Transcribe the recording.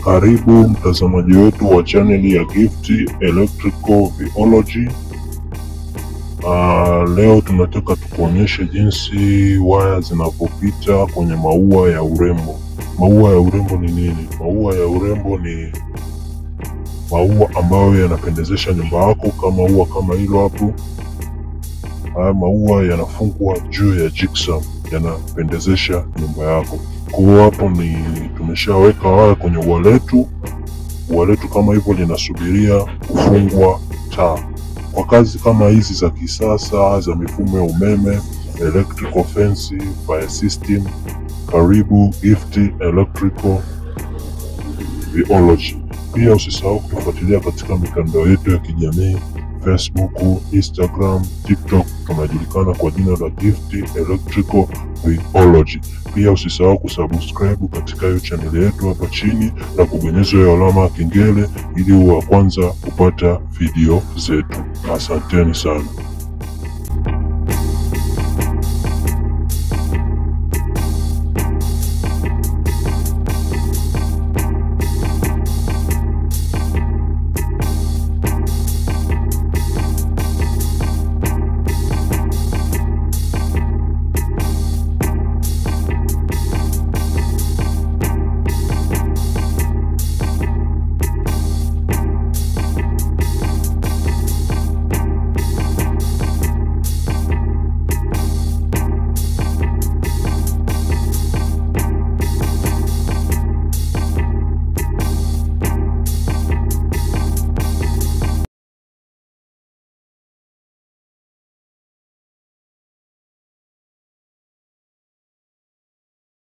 Karibu mtazamaji wetu wa chaneli ya Gift Electrical Biology. Leo tunataka tukuonyeshe jinsi waya zinapopita kwenye maua ya urembo. Maua ya urembo ni nini? Maua ya urembo ni maua ambayo yanapendezesha nyumba yako, kama ua kama hilo hapo. Haya maua yanafungwa juu ya gypsum, yanapendezesha nyumba yako. Kwa hiyo hapo ni tumeshaweka waya kwenye ua letu. Ua letu kama hivyo linasubiria kufungwa taa. Kwa kazi kama hizi za kisasa za mifumo ya umeme, electrical fence, fire system, karibu Gift Electrical Biology. Pia usisahau kutufuatilia katika mitandao yetu ya kijamii, Facebook, Instagram, TikTok. Tunajulikana kwa jina la Gift Electrical Biology. Pia usisahau kusubscribe katika hiyo channel yetu hapa chini na kubonyeza hiyo alama ya kengele ili uwe wa kwanza kupata video zetu. Asanteni sana.